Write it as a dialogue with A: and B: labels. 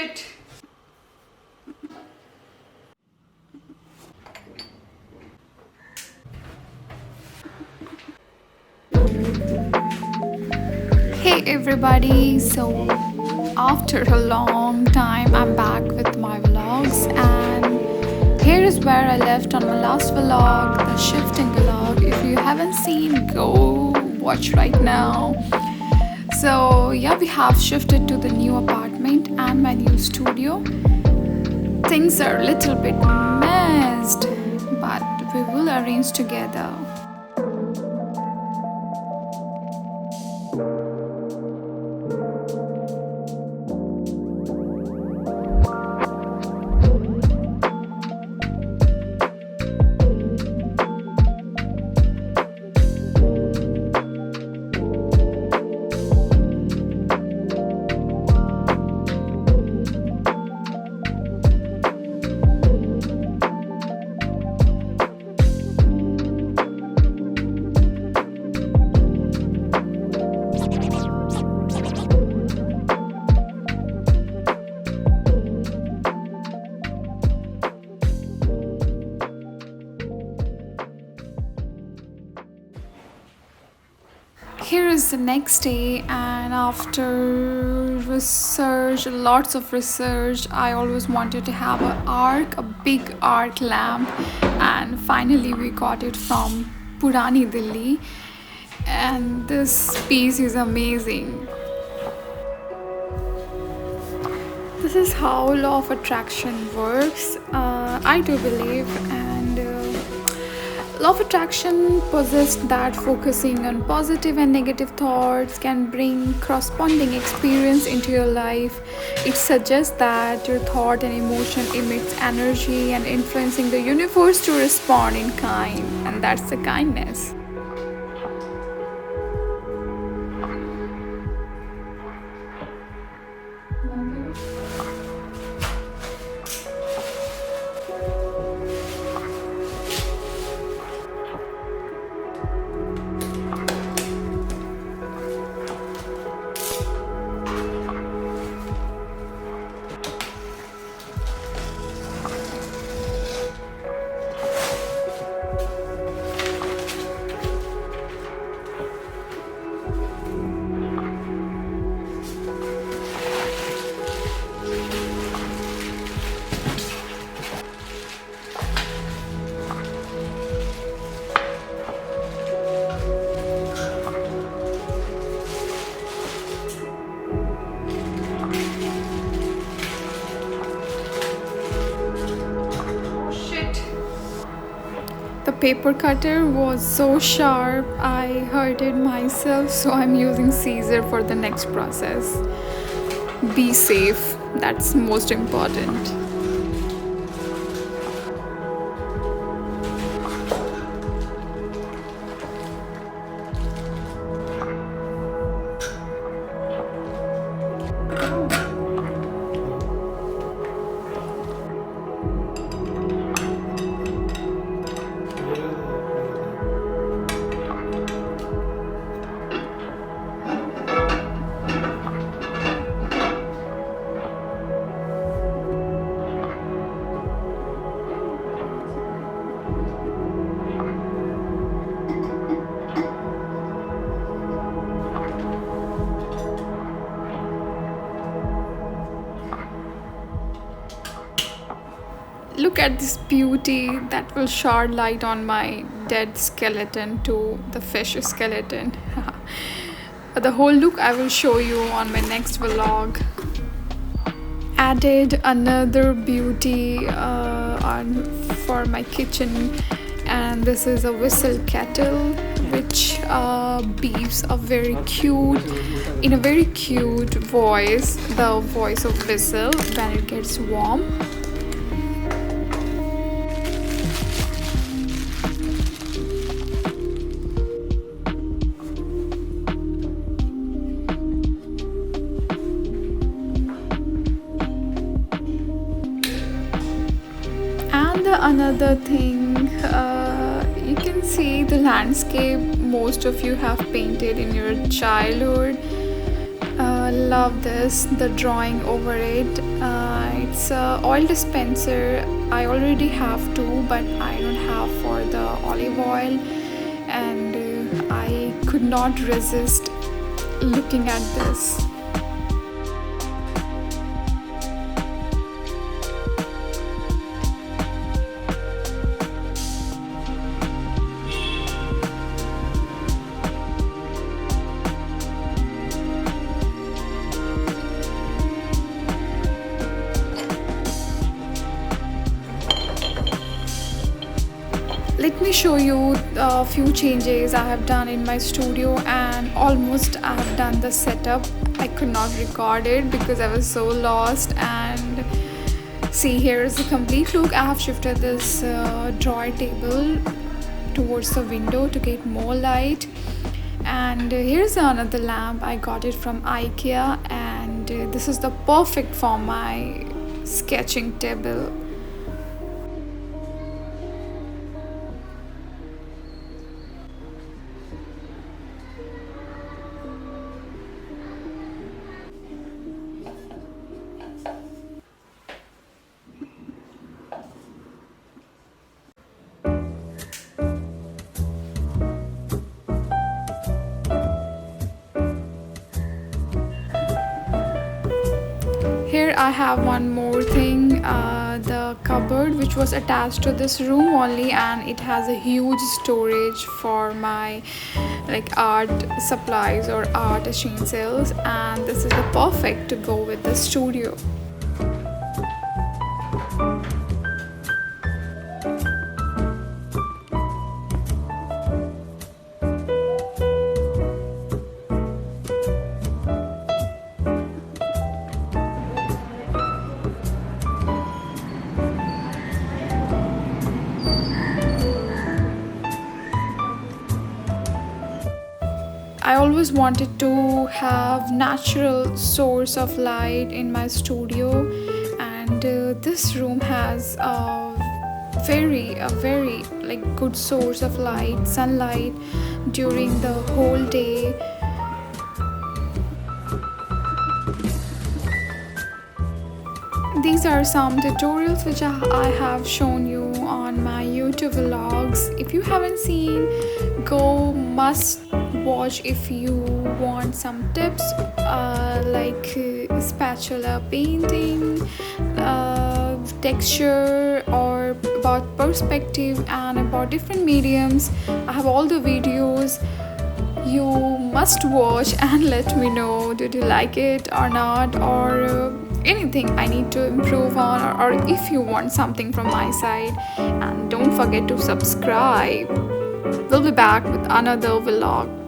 A: Shit. Hey everybody, so after a long time I'm back with my vlogs, and here is where I left on my last vlog, the shifting vlog. If you haven't seen, go watch right now. So yeah, we have shifted to the new apartment and my new studio. Things are a little bit messed, but we will arrange together. Here is the next day, and after research, lots of research, I always wanted to have a big arc lamp, and finally we got it from Purani Delhi, and this piece is amazing. This is how law of attraction works. I do believe, and law of attraction possesses that focusing on positive and negative thoughts can bring corresponding experience into your life. It suggests that your thought and emotion emits energy and influencing the universe to respond in kind, and that's the kindness. The paper cutter was so sharp, I hurt it myself, so I'm using scissor for the next process. Be safe, that's most important. Look at this beauty that will shed light on my dead skeleton to the fish skeleton. The whole look I will show you on my next vlog. Added another beauty for my kitchen, and this is a whistle kettle which beeps in a very cute voice, the voice of whistle when it gets warm. Another thing, you can see the landscape most of you have painted in your childhood. love this, the drawing over it. It's a oil dispenser. I already have two, but I don't have for the olive oil, and I could not resist looking at this. Let me show you a few changes I have done in my studio, and almost I have done the setup. I could not record it because I was so lost. And see, here is the complete look. I have shifted this drawer table towards the window to get more light. And here's another lamp. I got it from IKEA, and this is the perfect for my sketching table. Here I have one more thing, the cupboard which was attached to this room only, and it has a huge storage for my like art supplies or art essentials, and this is the perfect to go with the studio. I always wanted to have natural source of light in my studio, and this room has a very like good source of light, sunlight during the whole day. These are some tutorials which I have shown you on my YouTube vlogs. If you haven't seen, go must watch if you want some tips like spatula painting, texture, or about perspective and about different mediums. I have all the videos. You must watch and let me know, did you like it or not, or anything I need to improve on, or if you want something from my side. And don't forget to subscribe. We'll be back with another vlog.